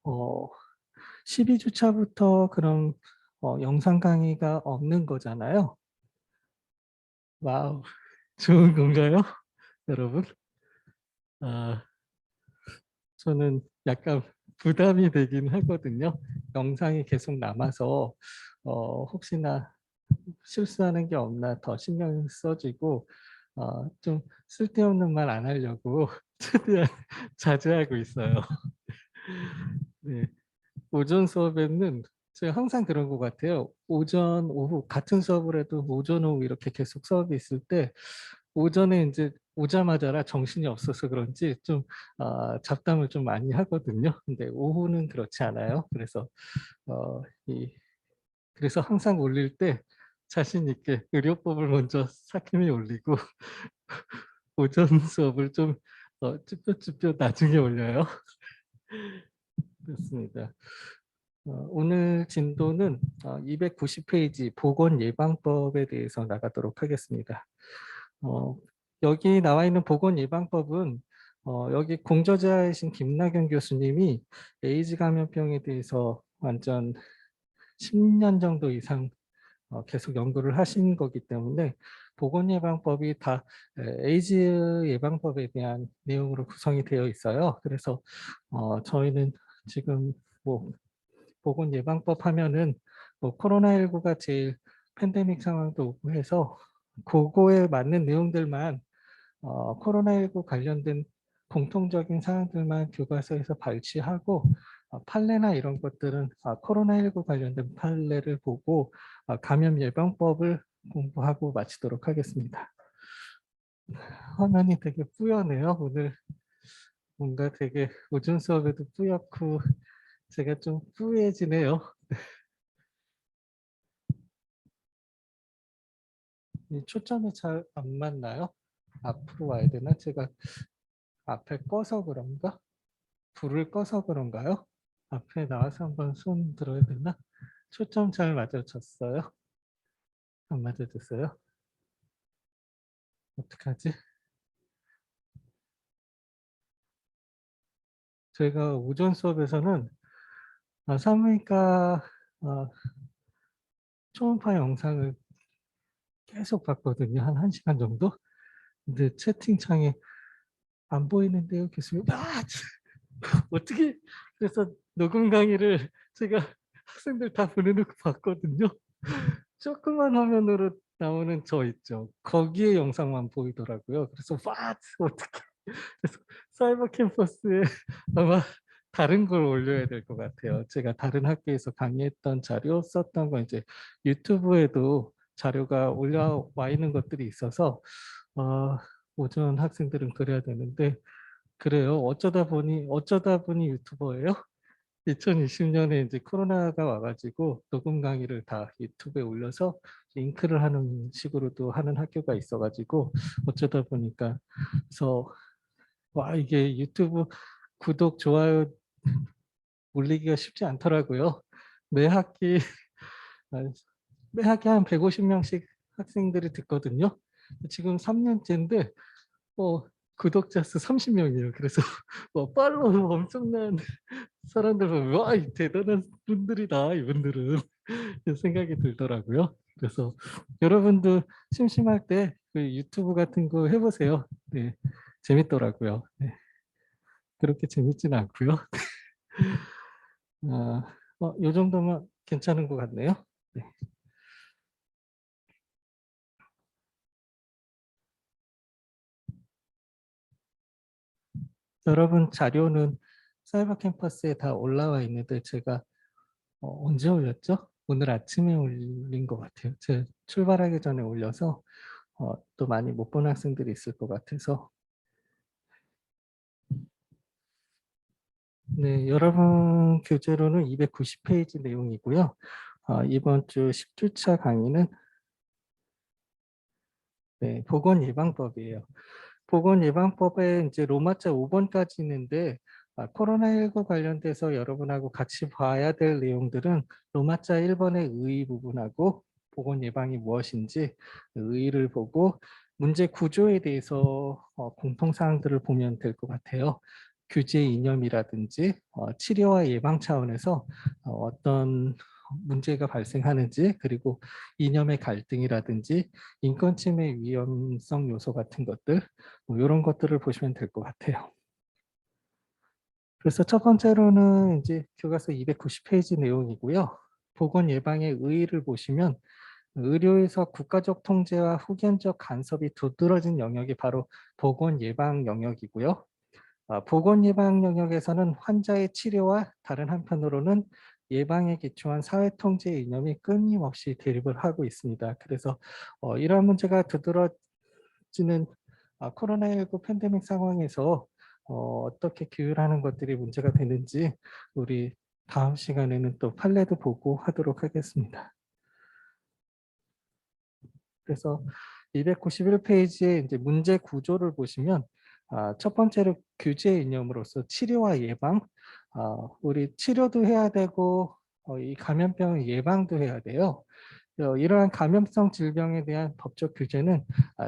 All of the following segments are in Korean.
어, 12주차부터 그럼 영상 강의가 없는 거잖아요. 와우, 좋은 건가요, 여러분? 아, 저는 약간 부담이 되긴 하거든요. 영상이 계속 남아서 혹시나 실수하는 게 없나 더 신경 써지고 좀 쓸데없는 말 안 하려고 최대한 자제하고 있어요. 네. 오전 수업에는 제가 항상 그런 것 같아요. 오전, 오후 같은 수업을 해도 오전, 오후 이렇게 계속 수업이 있을 때 오전에 이제 오자마자라 정신이 없어서 그런지 좀 잡담을 좀 많이 하거든요. 근데 오후는 그렇지 않아요. 그래서 어, 이, 그래서 항상 올릴 때 자신 있게 의료법을 먼저 삭힘이 올리고 오전 수업을 좀 쭈뼛쭈뼛 나중에 올려요. 그렇습니다. 오늘 진도는 290페이지 보건예방법에 대해서 나가도록 하겠습니다. 어, 여기 나와 있는 보건예방법은 여기 공저자이신 김나경 교수님이 에이즈 감염병에 대해서 완전 10년 정도 이상 계속 연구를 하신 거기 때문에 보건예방법이 다 에이즈 예방법에 대한 내용으로 구성이 되어 있어요. 그래서 저희는 지금 뭐 보건예방법 하면은 뭐 코로나19가 제일 팬데믹 상황도 오고 해서 그거에 맞는 내용들만 코로나19 관련된 공통적인 사항들만 교과서에서 발췌하고 판례나 이런 것들은 코로나19 관련된 판례를 보고 감염 예방법을 공부하고 마치도록 하겠습니다. 화면이 되게 뿌연해요. 오늘 뭔가 되게 오전 수업에도 뿌옇고 제가 좀 뿌얘지네요. 이 초점이 잘 안 맞나요? 앞으로 와야 되나? 제가 앞에 꺼서 그런가? 불을 꺼서 그런가요? 앞에 나와서 한번 손 들어야 되나? 초점 잘 맞아졌어요? 안 맞아졌어요? 어떡하지? 저희가 오전 수업에서는 사무니까 초음파 영상을 계속 봤거든요. 한 1시간 정도? 근데 채팅창에 안 보이는데요, 교수님. 어떻게 그래서 녹음 강의를 제가 학생들 다 보내놓고 봤거든요. 조그만 화면으로 나오는 저 있죠. 거기에 영상만 보이더라고요. 그래서 어떻게 그래서 사이버 캠퍼스에 아마 다른 걸 올려야 될 것 같아요. 제가 다른 학교에서 강의했던 자료 썼던 거 이제 유튜브에도 자료가 올라와 있는 것들이 있어서 오전 학생들은 그래야 되는데 그래요. 어쩌다 보니 유튜버예요. 2020년에 이제 코로나가 와가지고 녹음 강의를 다 유튜브에 올려서 링크를 하는 식으로도 하는 학교가 있어가지고 어쩌다 보니까 그래서 와 이게 유튜브 구독 좋아요 올리기가 쉽지 않더라고요. 매 학기 매 학기 한 150명씩 학생들이 듣거든요. 지금 3년째인데 구독자 수 30명이에요. 그래서 팔로우 엄청난 사람들 보면 와 대단한 분들이다 이분들은 생각이 들더라고요. 그래서 여러분도 심심할 때 그 유튜브 같은 거 해보세요. 네, 재밌더라고요. 네, 그렇게 재밌지는 않고요. 요 정도면 괜찮은 것 같네요. 네. 여러분 자료는 사이버 캠퍼스에 다 올라와 있는데 제가 언제 올렸죠? 오늘 아침에 올린 것 같아요. 제가 출발하기 전에 올려서 또 많이 못 본 학생들이 있을 것 같아서 네, 여러분 교재로는 290페이지 내용이고요. 이번 주 10주차 강의는 네, 보건예방법이에요. 보건예방법에 이제 로마자 5번까지 있는데 코로나19 관련돼서 여러분하고 같이 봐야 될 내용들은 로마자 1번의 의 부분하고 보건예방이 무엇인지 의의를 보고 문제 구조에 대해서 공통사항들을 보면 될 것 같아요. 규제 이념이라든지 치료와 예방 차원에서 어떤 문제가 발생하는지, 그리고 이념의 갈등이라든지 인권 침해 위험성 요소 같은 것들, 이런 것들을 보시면 될 것 같아요. 그래서 첫 번째로는 이제 교과서 290페이지 내용이고요. 보건 예방의 의의를 보시면 의료에서 국가적 통제와 후견적 간섭이 두드러진 영역이 바로 보건 예방 영역이고요. 보건 예방 영역에서는 환자의 치료와 다른 한편으로는 예방에 기초한 사회 통제 이념이 끊임없이 대립을 하고 있습니다. 그래서 이러한 문제가 두드러지는 코로나19 팬데믹 상황에서 어떻게 규율하는 것들이 문제가 되는지 우리 다음 시간에는 또 판례도 보고 하도록 하겠습니다. 그래서 291페이지에 이제 문제 구조를 보시면 첫 번째로 규제 이념으로서 치료와 예방, 우리 치료도 해야 되고 이 감염병 예방도 해야 돼요. 이러한 감염성 질병에 대한 법적 규제는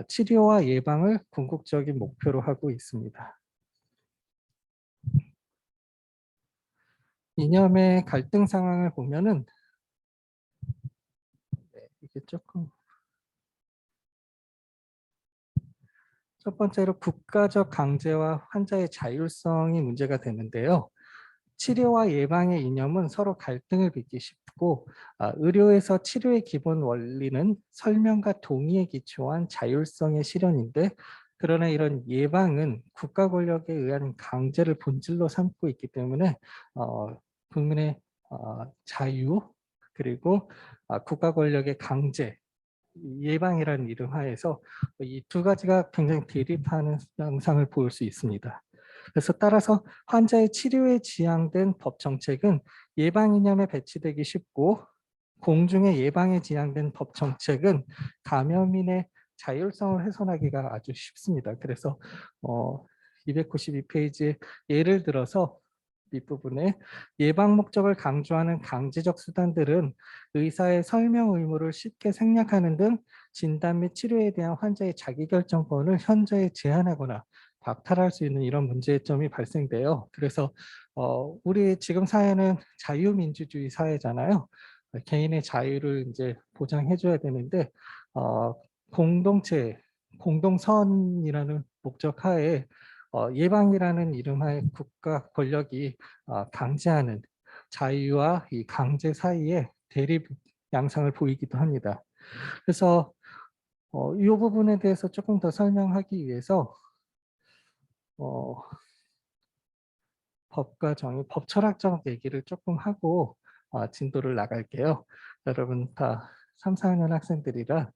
치료와 예방을 궁극적인 목표로 하고 있습니다. 이념의 갈등 상황을 보면은 이게 조금 첫 번째로 국가적 강제와 환자의 자율성이 문제가 되는데요. 치료와 예방의 이념은 서로 갈등을 빚기 쉽고 의료에서 치료의 기본 원리는 설명과 동의에 기초한 자율성의 실현인데, 그러나 이런 예방은 국가 권력에 의한 강제를 본질로 삼고 있기 때문에 국민의 자유, 그리고 국가 권력의 강제, 예방이라는 이름 하에서 이 두 가지가 굉장히 대립하는 양상을 볼 수 있습니다. 그래서 따라서 환자의 치료에 지향된 법 정책은 예방 이념에 배치되기 쉽고, 공중의 예방에 지향된 법 정책은 감염인의 자율성을 훼손하기가 아주 쉽습니다. 그래서 292페이지에 예를 들어서 뒷부분에 예방 목적을 강조하는 강제적 수단들은 의사의 설명 의무를 쉽게 생략하는 등 진단 및 치료에 대한 환자의 자기결정권을 현저히 제한하거나 박탈할 수 있는 이런 문제점이 발생돼요. 그래서 우리 지금 사회는 자유민주주의 사회잖아요. 개인의 자유를 이제 보장해줘야 되는데 공동체, 공동선이라는 목적 하에 예방이라는 이름하에 국가 권력이 강제하는 자유와 이 강제 사이에 대립 양상을 보이기도 합니다. 그래서 이 부분에 대해서 조금 더 설명하기 위해서 법과 정의, 법 철학적 얘기를 조금 하고 진도를 나갈게요. 여러분 다 3, 4학년 학생들이라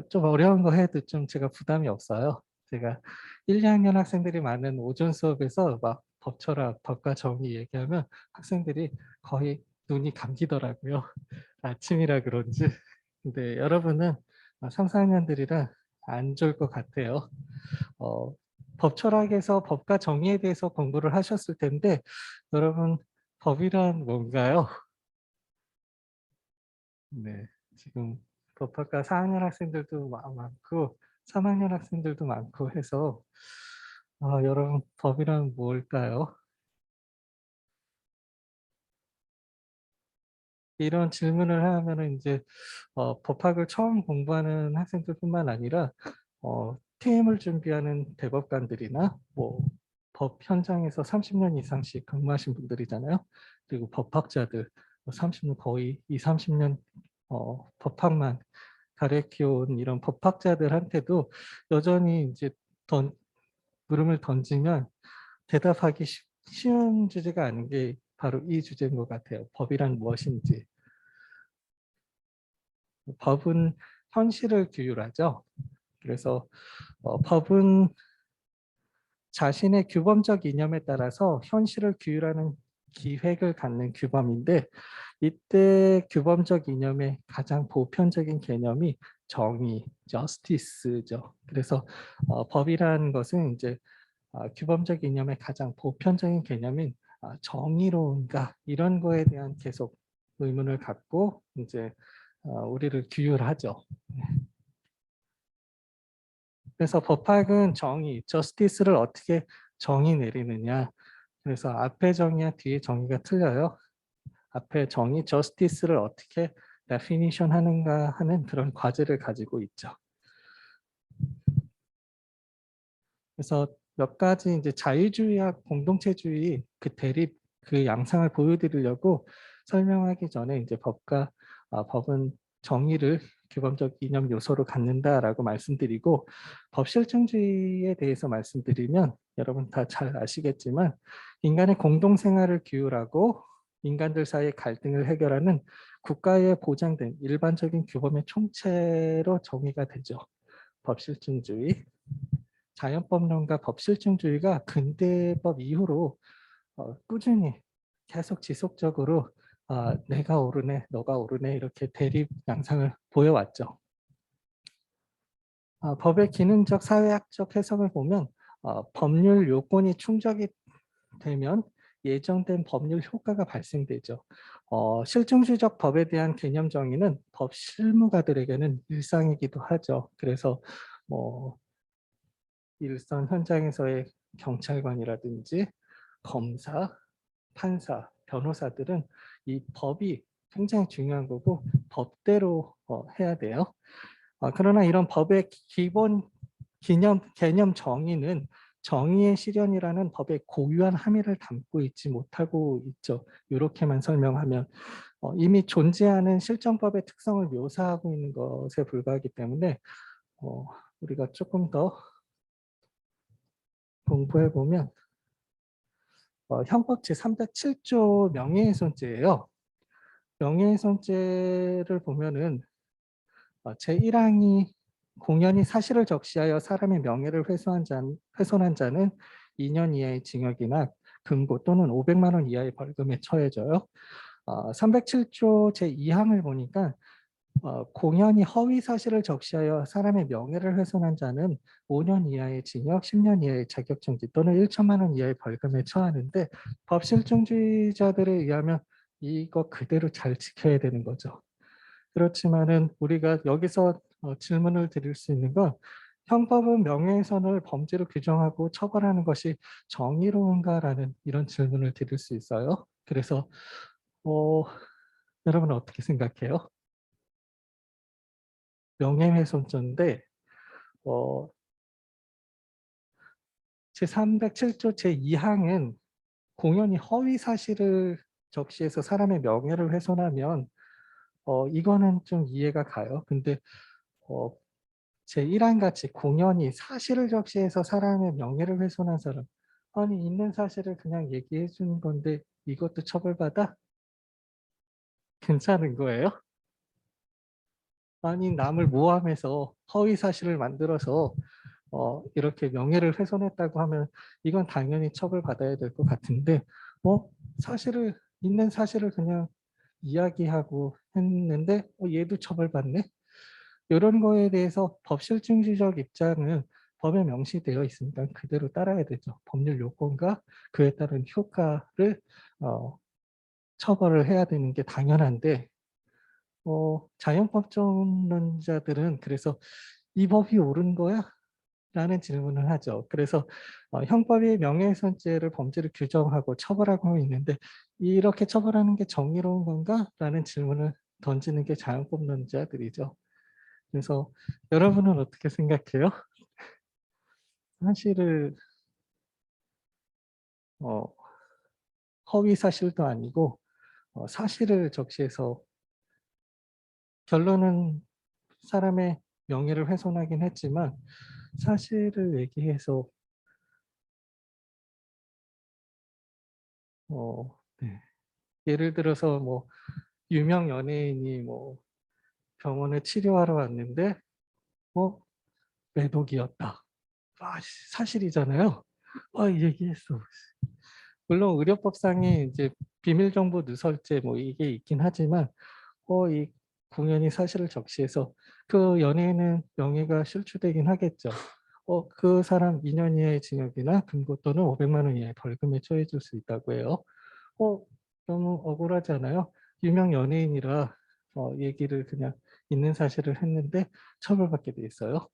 좀 어려운 거 해도 좀 제가 부담이 없어요. 제가 1, 2학년 학생들이 많은 오전 수업에서 막 법 철학, 법과 정의 얘기하면 학생들이 거의 눈이 감기더라고요. 아침이라 그런지. 근데 여러분은 3, 4학년들이라 안 좋을 것 같아요. 법 철학에서 법과 정의에 대해서 공부를 하셨을 텐데 여러분 법이란 뭔가요? 네, 지금 법학과 4학년 학생들도 많고 3학년 학생들도 많고 해서 여러분 법이란 뭘까요? 이런 질문을 하면은 이제 법학을 처음 공부하는 학생들뿐만 아니라 퇴임을 준비하는 대법관들이나 뭐 법 현장에서 30년 이상씩 근무하신 분들이잖아요. 그리고 법학자들 30년 거의 2, 30년 법학만 가르쳐온 이런 법학자들한테도 여전히 이제 물음을 던지면 대답하기 쉬운 주제가 아닌 게 바로 이 주제인 것 같아요. 법이란 무엇인지. 법은 현실을 규율하죠. 그래서 법은 자신의 규범적 이념에 따라서 현실을 규율하는 기획을 갖는 규범인데, 이때 규범적 이념의 가장 보편적인 개념이 정의, justice죠. 그래서 법이라는 것은 이제 규범적 이념의 가장 보편적인 개념인 정의로운가, 이런 거에 대한 계속 의문을 갖고 이제 우리를 규율하죠. 그래서 법학은 정의, 저스티스를 어떻게 정의 내리느냐, 그래서 앞에 정의와 뒤에 정의가 틀려요. 앞에 정의 justice를 어떻게 definition 하는가 하는 그런 과제를 가지고 있죠. 그래서 몇 가지 이제 자유주의와 공동체주의 그 대립 그 양상을 보여드리려고 설명하기 전에 이제 법은 정의를 규범적 이념 요소로 갖는다라고 말씀드리고 법 실증주의에 대해서 말씀드리면 여러분 다 잘 아시겠지만 인간의 공동생활을 규율하고 인간들 사이의 갈등을 해결하는 국가에 보장된 일반적인 규범의 총체로 정의가 되죠. 법 실증주의. 자연법론과 법실증주의가 근대법 이후로 꾸준히 계속 지속적으로 내가 옳으네, 너가 옳으네 이렇게 대립 양상을 보여왔죠. 법의 기능적 사회학적 해석을 보면 법률 요건이 충족이 되면 예정된 법률 효과가 발생되죠. 실증주의적 법에 대한 개념 정의는 법 실무가들에게는 일상이기도 하죠. 그래서 뭐 일선 현장에서의 경찰관이라든지 검사, 판사, 변호사들은 이 법이 굉장히 중요한 거고 법대로 해야 돼요. 그러나 이런 법의 기본 개념 정의는 정의의 실현이라는 법의 고유한 함의를 담고 있지 못하고 있죠. 이렇게만 설명하면 이미 존재하는 실정법의 특성을 묘사하고 있는 것에 불과하기 때문에 우리가 조금 더 공부해 보면 형법 제307조 명예훼손죄예요. 명예훼손죄를 보면은 제1항이 공연히 사실을 적시하여 사람의 명예를 훼손한 자는 2년 이하의 징역이나 금고 또는 500만 원 이하의 벌금에 처해져요. 307조 제2항을 보니까 공연히 허위 사실을 적시하여 사람의 명예를 훼손한 자는 5년 이하의 징역, 10년 이하의 자격정지 또는 1천만 원 이하의 벌금에 처하는데 법실증주의자들에 의하면 이거 그대로 잘 지켜야 되는 거죠. 그렇지만은 우리가 여기서 질문을 드릴 수 있는 건 형법은 명예훼손을 범죄로 규정하고 처벌하는 것이 정의로운가라는 이런 질문을 드릴 수 있어요. 그래서 여러분은 어떻게 생각해요? 명예훼손죄인데 제307조 제2항은 공연히 허위 사실을 적시해서 사람의 명예를 훼손하면 이거는 좀 이해가 가요. 근데 제1항 같이 공연히 사실을 적시해서 사람의 명예를 훼손한 사람 아니 있는 사실을 그냥 얘기해 주는 건데 이것도 처벌받아? 괜찮은 거예요? 아니 남을 모함해서 허위 사실을 만들어서 이렇게 명예를 훼손했다고 하면 이건 당연히 처벌받아야 될 것 같은데 사실을 있는 사실을 그냥 이야기하고 했는데 얘도 처벌받네? 이런 거에 대해서 법실증주적 입장은 법에 명시되어 있으니까 그대로 따라야 되죠. 법률 요건과 그에 따른 효과를 처벌을 해야 되는 게 당연한데 자연법전론자들은 그래서 이 법이 옳은 거야? 라는 질문을 하죠. 그래서 형법이 명예훼손죄를 범죄를 규정하고 처벌하고 있는데 이렇게 처벌하는 게 정의로운 건가? 라는 질문을 던지는 게 자연법론자들이죠. 그래서 여러분은 어떻게 생각해요? 사실을 어, 허위 사실도 아니고 사실을 적시해서 결론은 사람의 명예를 훼손하긴 했지만 사실을 얘기해서 네. 예를 들어서 뭐 유명 연예인이 뭐 병원에 치료하러 왔는데 매독이었다. 사실이잖아요. 얘기했어. 물론 의료법상에 이제 비밀정보 누설죄 뭐 이게 있긴 하지만 이 공연이 사실을 적시해서 그 연예인은 명예가 실추되긴 하겠죠. 그 사람 2년 이하의 징역이나 금고 또는 500만 원 이하의 벌금에 처해질 수 있다고 해요. 너무 억울하지 않아요? 유명 연예인이라 얘기를 그냥 있는 사실을 했는데 처벌받게 돼 있어요.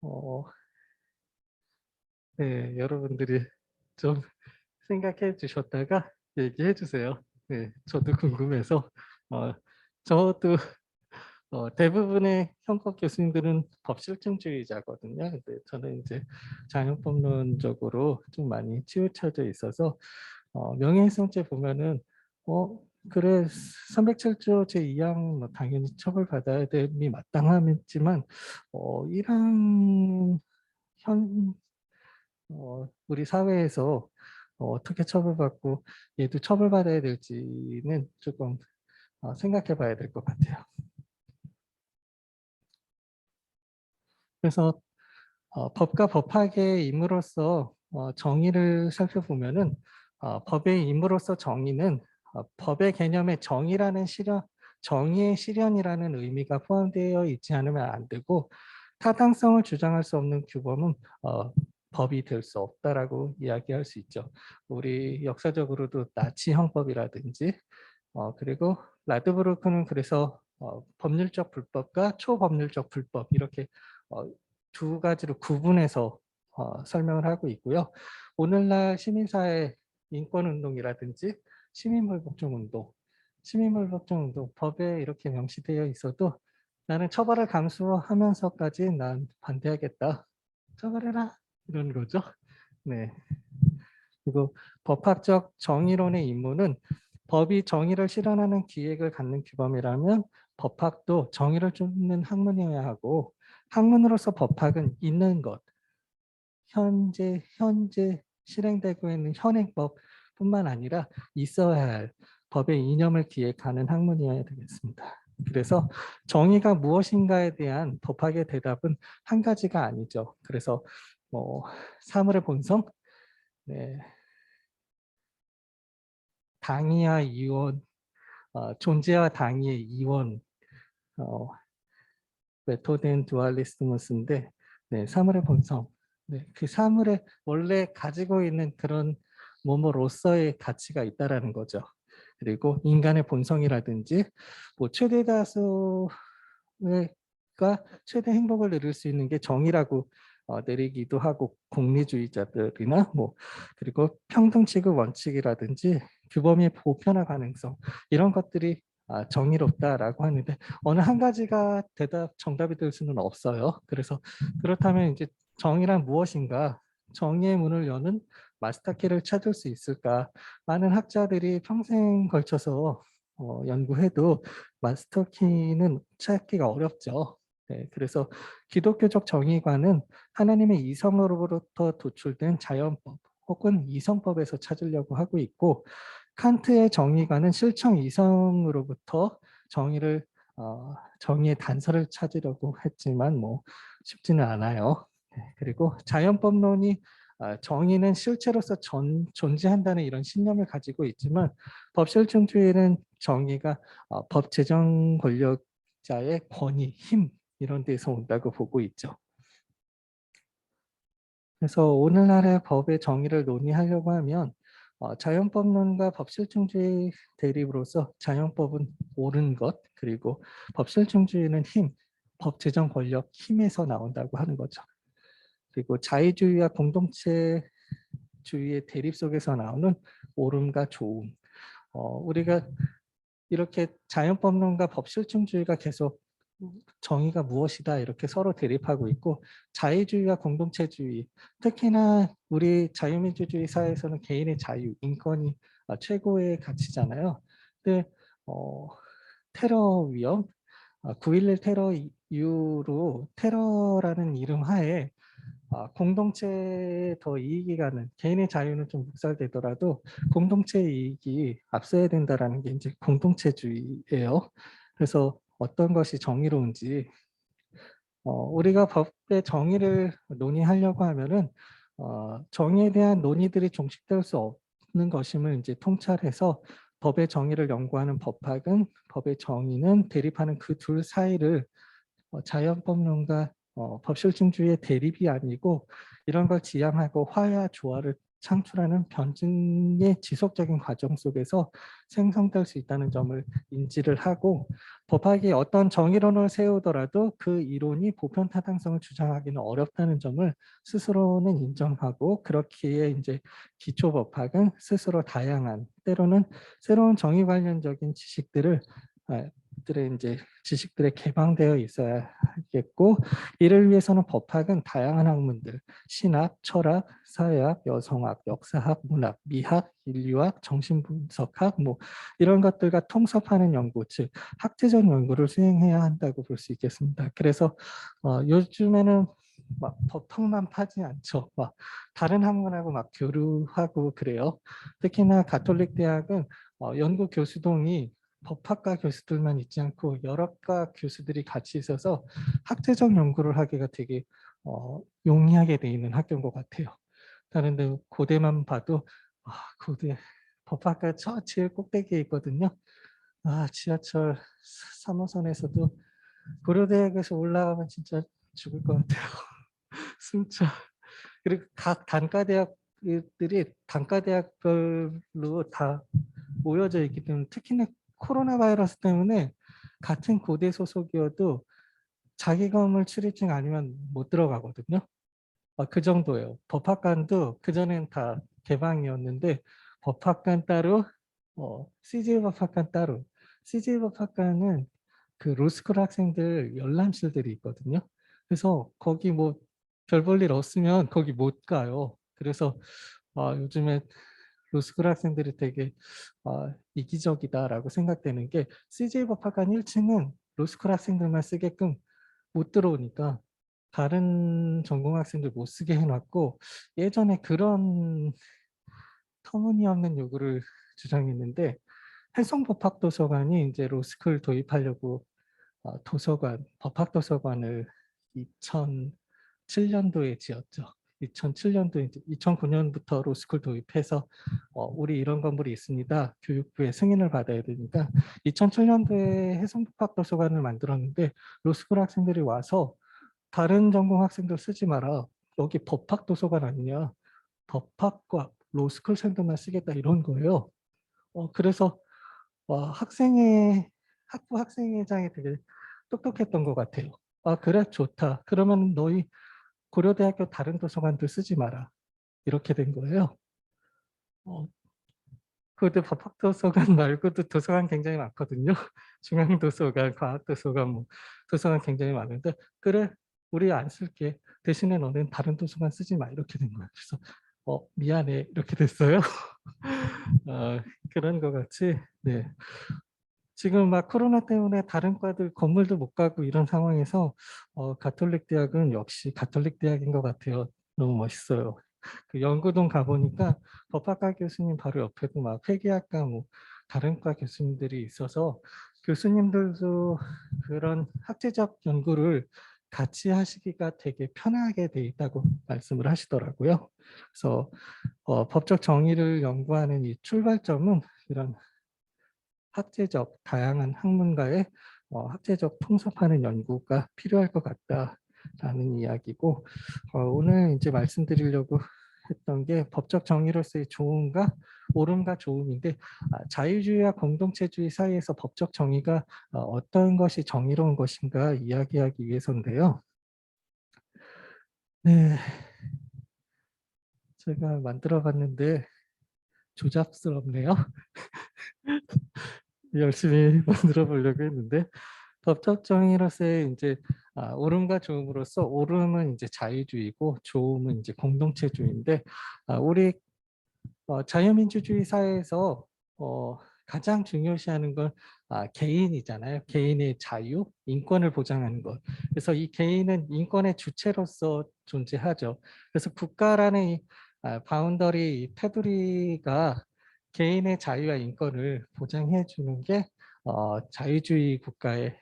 어, 네, 여러분들이 좀 생각해 주셨다가 얘기해 주세요. 네, 저도 궁금해서. 저도 대부분의 형법 교수님들은 법실증주의자거든요. 근데 저는 이제 자연법론적으로 좀 많이 치우쳐져 있어서 명예훼손죄 보면은 그래 307조 제2항 뭐 당연히 처벌받아야 됨이 마땅하지만 이랑 현 우리 사회에서 어떻게 처벌받고 얘도 처벌받아야 될지는 조금 생각해 봐야 될 것 같아요. 그래서 법과 법학의 임으로써 정의를 살펴보면은 법의 임으로써 정의는 법의 개념에 정의라는 정의의 실현이라는 의미가 포함되어 있지 않으면 안 되고 타당성을 주장할 수 없는 규범은 법이 될 수 없다라고 이야기할 수 있죠. 우리 역사적으로도 나치 형법이라든지 그리고 라드브르크는 그래서 법률적 불법과 초법률적 불법 이렇게 어, 두 가지로 구분해서 설명을 하고 있고요. 오늘날 시민사회 인권운동이라든지 시민불복종운동, 시민불복종운동 법에 이렇게 명시되어 있어도 나는 처벌을 감수하면서까지 난 반대하겠다. 처벌해라 이런 거죠. 네. 그리고 법학적 정의론의 임무는 법이 정의를 실현하는 기획을 갖는 규범이라면 법학도 정의를 쫓는 학문이어야 하고 학문으로서 법학은 있는 것, 현재 실행되고 있는 현행법뿐만 아니라 있어야 할 법의 이념을 기획하는 학문이어야 되겠습니다. 그래서 정의가 무엇인가에 대한 법학의 대답은 한 가지가 아니죠. 그래서 사물의 본성, 네, 당위와 이원, 존재와 당위의 이원, 메토덴 두알리스무스인데 네, 사물의 본성, 네, 그 사물에 원래 가지고 있는 그런 뭐뭐로서의 가치가 있다라는 거죠. 그리고 인간의 본성이라든지 뭐 최대 다수가 최대 행복을 누릴 수 있는 게 정의라고 내리기도 하고 공리주의자들이나 뭐 그리고 평등 취급 원칙이라든지 규범의 보편화 가능성 이런 것들이 정의롭다라고 하는데 어느 한 가지가 정답이 될 수는 없어요. 그래서 그렇다면 이제 정의란 무엇인가? 정의의 문을 여는 마스터키를 찾을 수 있을까? 많은 학자들이 평생 걸쳐서 연구해도 마스터키는 찾기가 어렵죠. 네, 그래서 기독교적 정의관은 하나님의 이성으로부터 도출된 자연법 혹은 이성법에서 찾으려고 하고 있고 칸트의 정의관은 실청 이성으로부터 정의의 단서를 찾으려고 했지만 뭐 쉽지는 않아요. 네, 그리고 자연법론이 정의는 실체로서 존재한다는 이런 신념을 가지고 있지만 법실증주의는 정의가 법 제정 권력자의 권위, 힘 이런 데서 온다고 보고 있죠. 그래서 오늘날의 법의 정의를 논의하려고 하면 자연법론과 법실증주의 대립으로서 자연법은 옳은 것 그리고 법실증주의는 힘, 법 제정 권력 힘에서 나온다고 하는 거죠. 그리고 자의주의와 공동체주의의 대립 속에서 나오는 옳음과 좋음. 우리가 이렇게 자연법론과 법실증주의가 계속 정의가 무엇이다 이렇게 서로 대립하고 있고 자유주의와 공동체주의 특히나 우리 자유민주주의 사회에서는 개인의 자유, 인권이 최고의 가치잖아요. 근데 테러 위험, 9.11 테러 이후로 테러라는 이름 하에 공동체에 더 이익이 가는 개인의 자유는 좀 묵살되더라도 공동체 이익이 앞서야 된다라는 게 이제 공동체주의예요. 그래서 어떤 것이 정의로운지 우리가 법의 정의를 논의하려고 하면은 정의에 대한 논의들이 종식될 수 없는 것임을 이제 통찰해서 법의 정의를 연구하는 법학은 법의 정의는 대립하는 그 둘 사이를 자연법론과 법실증주의의 대립이 아니고 이런 걸 지향하고 화해와 조화를 창출하는 변증의 지속적인 과정 속에서 생성될 수 있다는 점을 인지를 하고 법학이 어떤 정의론을 세우더라도 그 이론이 보편 타당성을 주장하기는 어렵다는 점을 스스로는 인정하고 그렇기에 이제 기초 법학은 스스로 다양한 때로는 새로운 정의 관련적인 지식들을 들의 이제 지식들에 개방되어 있어야 하겠고 이를 위해서는 법학은 다양한 학문들 신학, 철학, 사회학, 여성학, 역사학, 문학, 미학, 인류학, 정신분석학 뭐 이런 것들과 통섭하는 연구 즉 학제적 연구를 수행해야 한다고 볼 수 있겠습니다. 그래서 요즘에는 막 법학만 파지 않죠. 막 다른 학문하고 막 교류하고 그래요. 특히나 가톨릭 대학은 연구 교수동이 법학과 교수들만 있지 않고 여러 과 교수들이 같이 있어서 학제적 연구를 하기가 되게 용이하게 돼 있는 학교인 것 같아요. 다른데 고대만 봐도 고대 법학과 저 제일 꼭대기에 있거든요. 지하철 3호선에서도 고려대학에서 올라가면 진짜 죽을 것 같아요. 진짜. 그리고 각 단과대학들이 단과대학별로 다 모여져 있기 때문에 특히나 코로나 바이러스 때문에 같은 고대 소속이어도 자기 건물 출입증 아니면 못 들어가거든요. 그 정도예요. 법학관도 그전엔 다 개방이었는데 법학관 따로 CJ 법학관 따로 CJ 법학관은 그 로스쿨 학생들 열람실들이 있거든요. 그래서 거기 뭐 별 볼 일 없으면 거기 못 가요. 그래서 요즘에 로스쿨 학생들이 되게 이기적이다라고 생각되는 게 CJ 법학관 1층은 로스쿨 학생들만 쓰게끔 못 들어오니까 다른 전공 학생들 못 쓰게 해놨고 예전에 그런 터무니없는 요구를 주장했는데 해성법학도서관이 이제 로스쿨 도입하려고 도서관, 법학도서관을 2007년도에 지었죠. 2007년도, 2009년부터 로스쿨 도입해서 우리 이런 건물이 있습니다. 교육부의 승인을 받아야 되니까 2007년도에 해성법학도서관을 만들었는데 로스쿨 학생들이 와서 다른 전공 학생들 쓰지 마라. 여기 법학도서관 아니냐. 법학과 로스쿨생들만 쓰겠다 이런 거예요. 그래서 학부 학생회장이 되게 똑똑했던 것 같아요. 그래 좋다. 그러면 너희 고려대학교 다른 도서관들 쓰지 마라. 이렇게 된 거예요. 어, 그때 법학도서관 말고도 도서관 굉장히 많거든요. 중앙도서관, 과학도서관, 뭐 도서관 굉장히 많은데 그래 우리 안 쓸게. 대신에 너는 다른 도서관 쓰지 마. 이렇게 된 거예요. 그래서 미안해 이렇게 됐어요. 그런 것 같이 네. 지금 막 코로나 때문에 다른 과들 건물도 못 가고 이런 상황에서 가톨릭 대학은 역시 가톨릭 대학인 것 같아요. 너무 멋있어요. 그 연구동 가보니까 법학과 교수님 바로 옆에도 막 회계학과 뭐 다른 과 교수님들이 있어서 교수님들도 그런 학제적 연구를 같이 하시기가 되게 편하게 돼 있다고 말씀을 하시더라고요. 그래서 법적 정의를 연구하는 이 출발점은 이런 학제적 다양한 학문가의 학제적 통섭하는 연구가 필요할 것 같다라는 이야기고 오늘 이제 말씀드리려고 했던 게 법적 정의로서의 좋음과 옳음과 좋음인데 자유주의와 공동체주의 사이에서 법적 정의가 어떤 것이 정의로운 것인가 이야기하기 위해서인데요. 네, 제가 만들어 봤는데 조잡스럽네요. 열심히 만들어 보려고 했는데 법적 정의로서의 이제 옳음과 좋음으로서 옳음은 이제 자유주의고 좋음은 이제 공동체주의인데 우리 자유민주주의 사회에서 가장 중요시하는 건 개인이잖아요. 개인의 자유, 인권을 보장하는 것. 그래서 이 개인은 인권의 주체로서 존재하죠. 그래서 국가라는 이 바운더리, 이 테두리가 개인의 자유와 인권을 보장해 주는 게 자유주의 국가의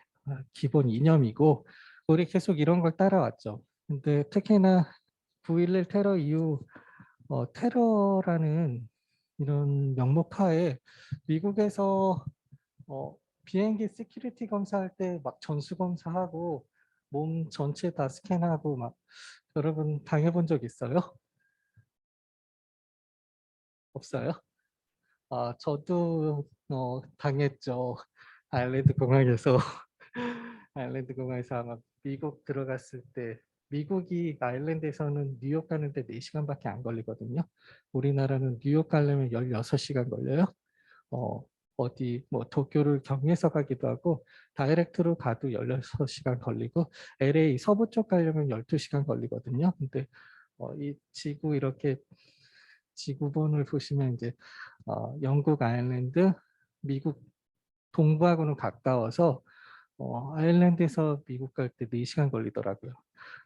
기본 이념이고 우리 계속 이런 걸 따라왔죠. 근데 특히나 9.11 테러 이후 테러라는 이런 명목하에 미국에서 비행기 시큐리티 검사할 때 막 전수 검사하고 몸 전체 다 스캔하고 막 여러분 당해본 적 있어요? 없어요? 저도 당했죠. 아일랜드 공항에서 아일랜드 공항에서 아마 미국 들어갔을 때 미국이 아일랜드에서는 뉴욕 가는데 4시간밖에 안 걸리거든요. 우리나라는 뉴욕 가려면 16시간 걸려요. 어, 어디 뭐 도쿄를 경유해서 가기도 하고 다이렉트로 가도 16시간 걸리고 LA 서부 쪽 가려면 12시간 걸리거든요. 근데 이 지구 이렇게 지구본을 보시면 이제 영국 아일랜드, 미국 동부하고는 가까워서 아일랜드에서 미국 갈 때 4시간 걸리더라고요.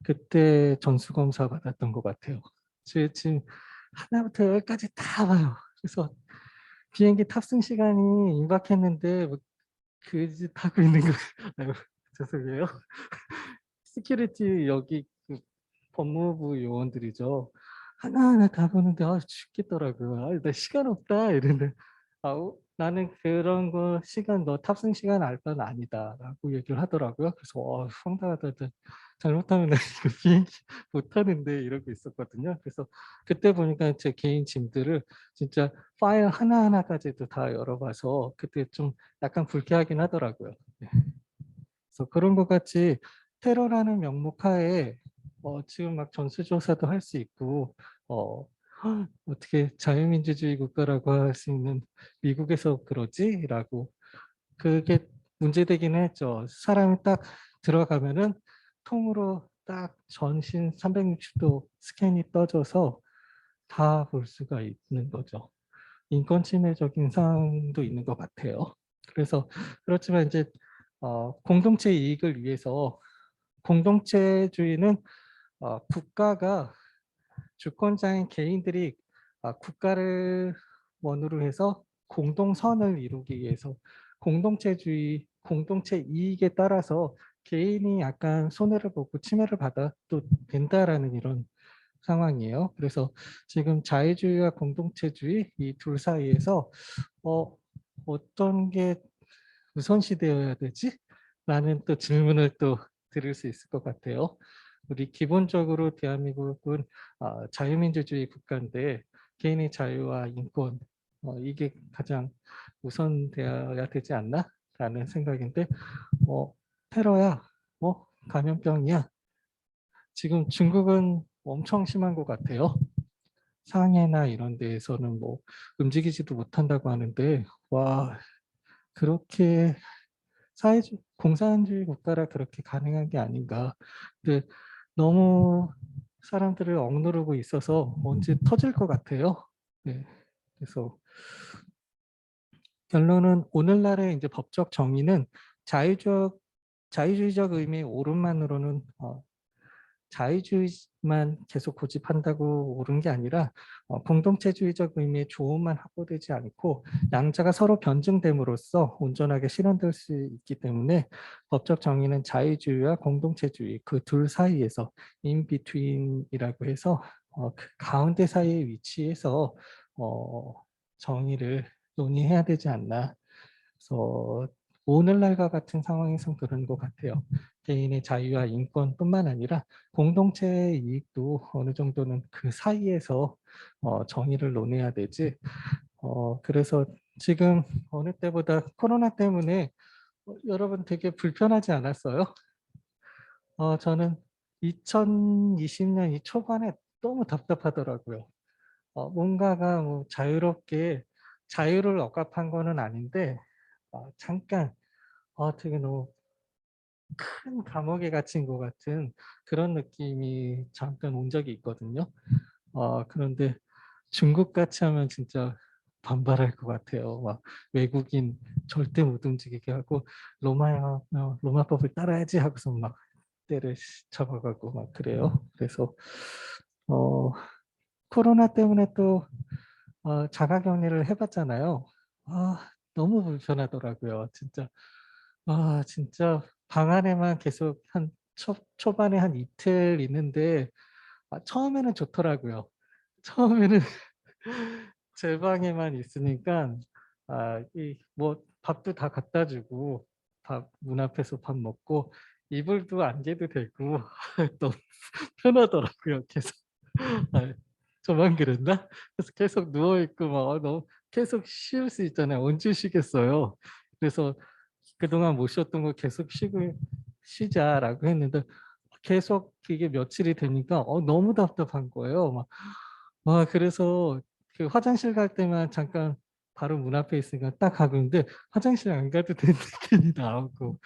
그때 전수검사 받았던 것 같아요. 제 지금 하나부터 열까지 다 봐요. 그래서 비행기 탑승 시간이 임박했는데 뭐 그짓 하고 있는 거 아이고, 죄송해요. 시큐리티 여기 그 법무부 요원들이죠. 하나하나 다 보는데 죽겠더라고요. 나 시간 없다 이랬는데 나는 그런 거 시간 너 탑승 시간 알 바는 아니다라고 얘기를 하더라고요. 그래서 황당하다. 잘못하면 나 이거 비행기 못 타는데 이러고 있었거든요. 그래서 그때 보니까 제 개인 짐들을 진짜 파일 하나하나까지도 다 열어봐서 그때 좀 약간 불쾌하긴 하더라고요. 네. 그래서 그런 것 같이 테러라는 명목 하에 지금 막 전수조사도 할 수 있고 어떻게 자유민주주의 국가라고 할 수 있는 미국에서 그러지? 라고 그게 문제되긴 했죠. 사람이 딱 들어가면은 통으로 딱 전신 360도 스캔이 떠져서 다 볼 수가 있는 거죠. 인권 침해적인 상황도 있는 것 같아요. 그래서 그렇지만 이제 공동체 이익을 위해서 공동체주의는 국가가 주권자인 개인들이 국가를 원으로 해서 공동선을 이루기 위해서 공동체주의, 공동체 이익에 따라서 개인이 약간 손해를 보고 침해를 받아도 된다라는 이런 상황이에요. 그래서 지금 자유주의와 공동체주의 이 둘 사이에서 어떤 게 우선시되어야 되지? 라는 또 질문을 또 드릴 수 있을 것 같아요. 우리 기본적으로 대한민국은 자유민주주의 국가인데 개인의 자유와 인권 이게 가장 우선되어야 되지 않나? 라는 생각인데 테러야, 감염병이야. 지금 중국은 엄청 심한 것 같아요. 상해나 이런 데에서는 뭐 움직이지도 못한다고 하는데 와 그렇게 공산주의 국가라 그렇게 가능한 게 아닌가. 근데 너무 사람들을 억누르고 있어서 언제 터질 것 같아요. 네. 그래서 결론은 오늘날의 이제 법적 정의는 자유주의적 의미의 옳음만으로는 자유주의만 계속 고집한다고 옳은 게 아니라 공동체주의적 의미의 조언만 확보되지 않고 양자가 서로 변증됨으로써 온전하게 실현될 수 있기 때문에 법적 정의는 자유주의와 공동체주의 그 둘 사이에서 in between이라고 해서 그 가운데 사이에 위치해서 정의를 논의해야 되지 않나. 그래서 오늘날과 같은 상황에선 그런 것 같아요. 개인의 자유와 인권뿐만 아니라 공동체의 이익도 어느 정도는 그 사이에서 정의를 논해야 되지. 그래서 지금 어느 때보다 코로나 때문에 여러분 되게 불편하지 않았어요? 저는 2020년 이 초반에 너무 답답하더라고요. 뭔가가 뭐 자유롭게 자유를 억압한 거는 아닌데 잠깐 되게 너무 큰 감옥에 갇힌 것 같은 그런 느낌이 잠깐 온 적이 있거든요. 그런데 중국같이 하면 진짜 반발할 것 같아요. 막 외국인 절대 못 움직이게 하고 로마법을 따라야지 하고서 막 때를 잡아가고 막 그래요. 그래서 어, 코로나 때문에 또 자가격리를 해봤잖아요. 너무 불편하더라고요. 진짜 진짜 방 안에만 계속 한 초반에 한 이틀 있는데 처음에는 좋더라고요. 처음에는 제 방에만 있으니까 이 뭐 밥도 다 갖다 주고 밥 문 앞에서 밥 먹고 이불도 안개도 되고 너무 편하더라고요. 계속 저만 그랬나? 그래서 계속 누워 있고 막 너무 계속 쉴 수 있잖아요. 언제 쉬겠어요. 그래서 그동안 못 쉬었던 거 계속 쉬자라고 했는데 계속 이게 며칠이 되니까 너무 답답한 거예요. 그래서 그 화장실 갈 때만 잠깐 바로 문 앞에 있으니까 딱 가고 있는데 화장실 안 가도 되는 느낌이 나오고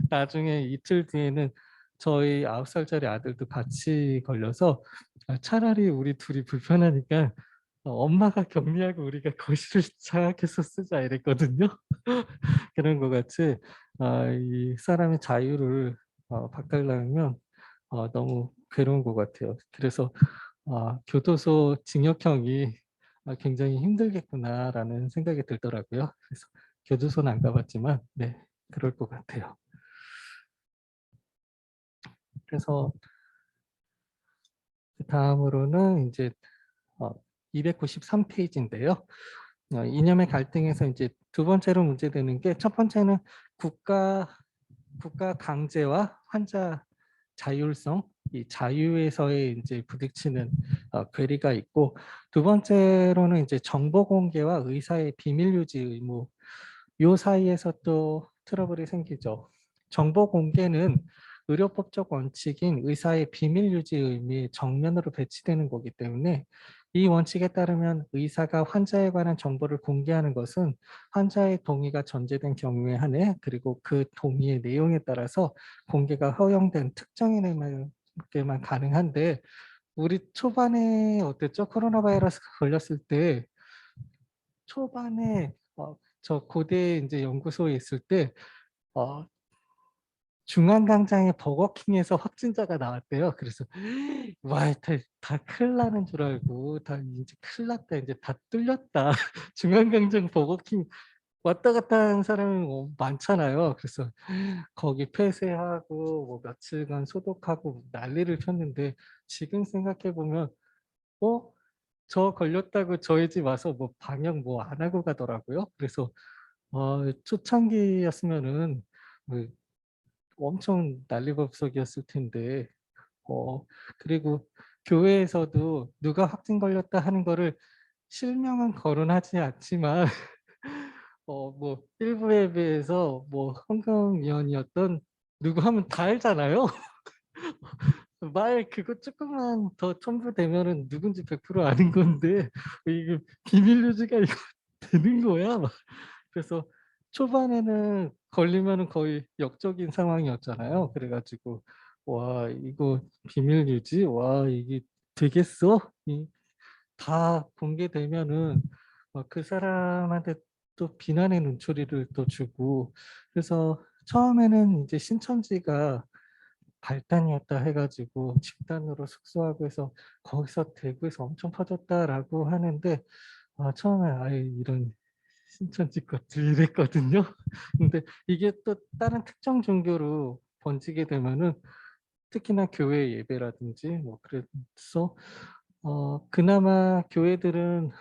나중에 이틀 뒤에는 저희 9살짜리 아들도 같이 걸려서 차라리 우리 둘이 불편하니까 엄마가 격리하고 우리가 거실을 장악해서 쓰자 이랬거든요. 그런 것 같이 이 사람의 자유를 바꾸려면 너무 괴로운 것 같아요. 그래서 교도소 징역형이 굉장히 힘들겠구나라는 생각이 들더라고요. 그래서 교도소는 안 가봤지만 네, 그럴 것 같아요. 그래서 다음으로는 이제 293페이지인데요. 이념의 갈등에서 이제 두 번째로 문제되는 게 첫 번째는 국가 강제와 환자 자율성, 이 자유에서의 이제 부딪히는 괴리가 있고 두 번째로는 이제 정보 공개와 의사의 비밀 유지 의무 요 사이에서 또 트러블이 생기죠. 정보 공개는 의료법적 원칙인 의사의 비밀 유지 의무에 정면으로 배치되는 거기 때문에 이 원칙에 따르면 의사가 환자에 관한 정보를 공개하는 것은 환자의 동의가 전제된 경우에 한해 그리고 그 동의의 내용에 따라서 공개가 허용된 특정인에게만 가능한데 우리 초반에 어땠죠? 코로나 바이러스 걸렸을 때 초반에 저 고대 이제 연구소에 있을 때 어, 중앙광장의 버거킹에서 확진자가 나왔대요. 그래서 와, 다 큰일 나는 줄 알고 다 이제 큰일 났다. 이제 다 뚫렸다. 중앙광장 버거킹 왔다 갔다 하는 사람이 많잖아요. 그래서 거기 폐쇄하고 뭐 며칠간 소독하고 난리를 폈는데 지금 생각해 보면 저 걸렸다고 저희 집 와서 뭐 방역 뭐 안 하고 가더라고요. 그래서 초창기였으면은 뭐 엄청 난리법석이었을 텐데 어, 그리고 교회에서도 누가 확진 걸렸다 하는 거를 실명은 거론하지 않지만 뭐 일부 예배에서 뭐 헌금위원이었던 누구 하면 다 알잖아요. 말 그거 조금만 더 첨부되면은 누군지 100% 아는 건데 이게 비밀 유지가 이거 되는 거야? 그래서 초반에는 걸리면은 거의 역적인 상황이었잖아요. 그래가지고 와 이거 비밀 유지 와 이게 되겠어? 다 공개되면은 그 사람한테 또 비난의 눈초리를 또 주고 그래서 처음에는 이제 신천지가 발단이었다 해가지고 집단으로 숙소하고 해서 거기서 대구에서 엄청 퍼졌다라고 하는데 처음에 아예 이런 신천지 것들 이랬거든요. 근데 이게 또 다른 특정 종교로 번지게 되면은 특히나 교회 예배라든지 뭐 그래서 그나마 교회들은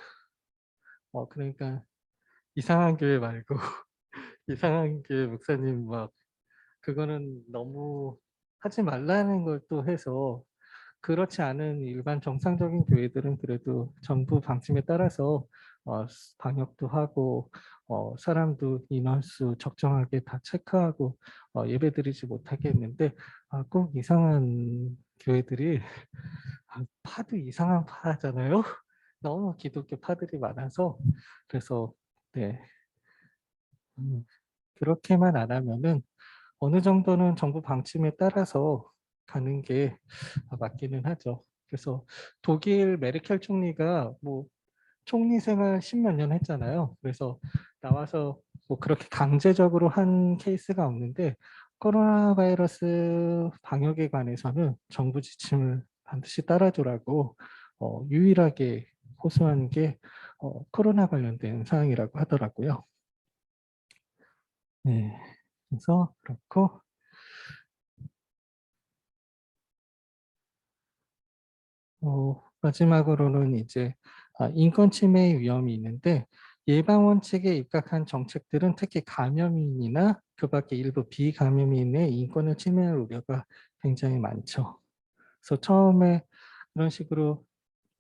그러니까 이상한 교회 말고 이상한 교회 목사님 막 그거는 너무 하지 말라는 걸 또 해서 그렇지 않은 일반 정상적인 교회들은 그래도 정부 방침에 따라서 방역도 하고 사람도 인원수 적정하게 다 체크하고 예배드리지 못하게 했는데 꼭 이상한 교회들이 파도 이상한 파잖아요. 너무 기독교 파들이 많아서 그래서 네 그렇게만 안 하면은 어느 정도는 정부 방침에 따라서 가는 게 맞기는 하죠. 그래서 독일 메르켈 총리가 뭐 총리 생활 10몇 년 했잖아요. 그래서 나와서 뭐 그렇게 강제적으로 한 케이스가 없는데 코로나 바이러스 방역에 관해서는 정부 지침을 반드시 따라주라고 유일하게 호소한 게 코로나 관련된 사항이라고 하더라고요. 네, 그래서 그렇고 마지막으로는 이제 인권 침해의 위험이 있는데 예방 원칙에 입각한 정책들은 특히 감염인이나 그 밖에 일부 비감염인의 인권을 침해할 우려가 굉장히 많죠. 그래서 처음에 그런 식으로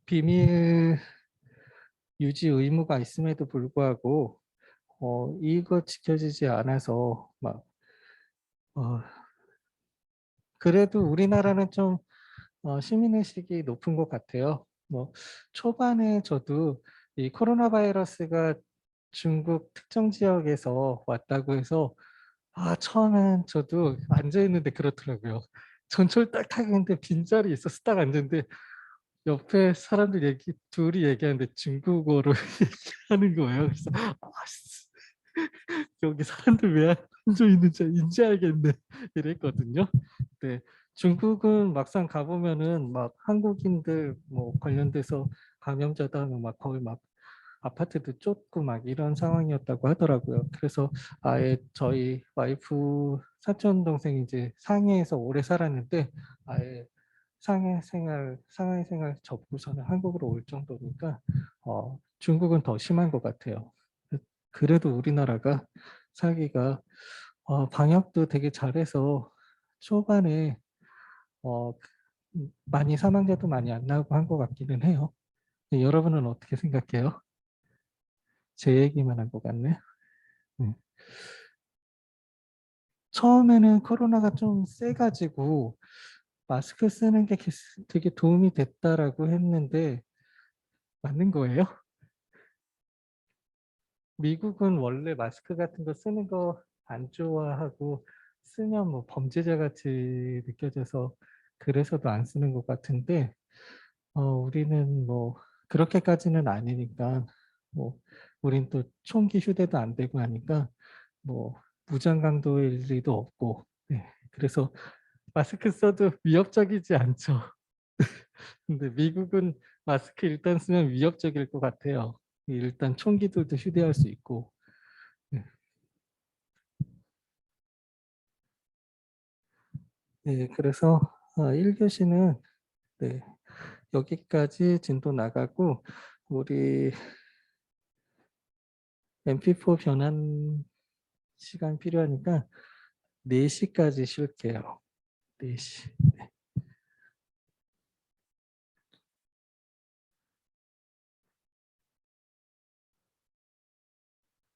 비밀 유지 의무가 있음에도 불구하고 이거 지켜지지 않아서 막 어, 그래도 우리나라는 좀 시민의식이 높은 것 같아요. 뭐 초반에 저도 이 코로나 바이러스가 중국 특정 지역에서 왔다고 해서 처음엔 저도 앉아 있는데 그렇더라고요. 전철 딱 타고 있는데 빈자리 있어서 딱 앉았는데 옆에 사람들 둘이 얘기하는데 중국어로 얘기하는 거예요. 그래서 씨, 여기 사람들 왜 앉아 있는지 인지하겠네 이랬거든요. 네, 중국은 막상 가보면은 막 한국인들 뭐 관련돼서 감염자다 하면 막 거의 막 아파트도 쫓고 막 이런 상황이었다고 하더라고요. 그래서 아예 저희 와이프 사촌 동생이 이제 상해에서 오래 살았는데 아예 상하이 생활 접고서는 한국으로 올 정도니까 중국은 더 심한 것 같아요. 그래도 우리나라가 살기가 방역도 되게 잘해서 초반에 어, 많이 사망자도 많이 안 나오고 한 것 같기는 해요. 여러분은 어떻게 생각해요? 제 얘기만 한 것 같네. 네. 처음에는 코로나가 좀 세가지고 마스크 쓰는 게 되게 도움이 됐다라고 했는데 맞는 거예요? 미국은 원래 마스크 같은 거 쓰는 거 안 좋아하고 쓰면 뭐 범죄자 같이 느껴져서 그래서도 안 쓰는 것 같은데 우리는 뭐 그렇게까지는 아니니까 뭐 우린 또 총기 휴대도 안 되고 하니까 뭐 무장강도일 리도 없고 네. 그래서 마스크 써도 위협적이지 않죠. 근데 미국은 마스크 일단 쓰면 위협적일 것 같아요. 일단 총기들도 휴대할 수 있고 네, 네, 그래서 1교시는 네, 여기까지 진도 나가고 우리 MP4 변환 시간 필요하니까 4시까지 쉴게요. 4시.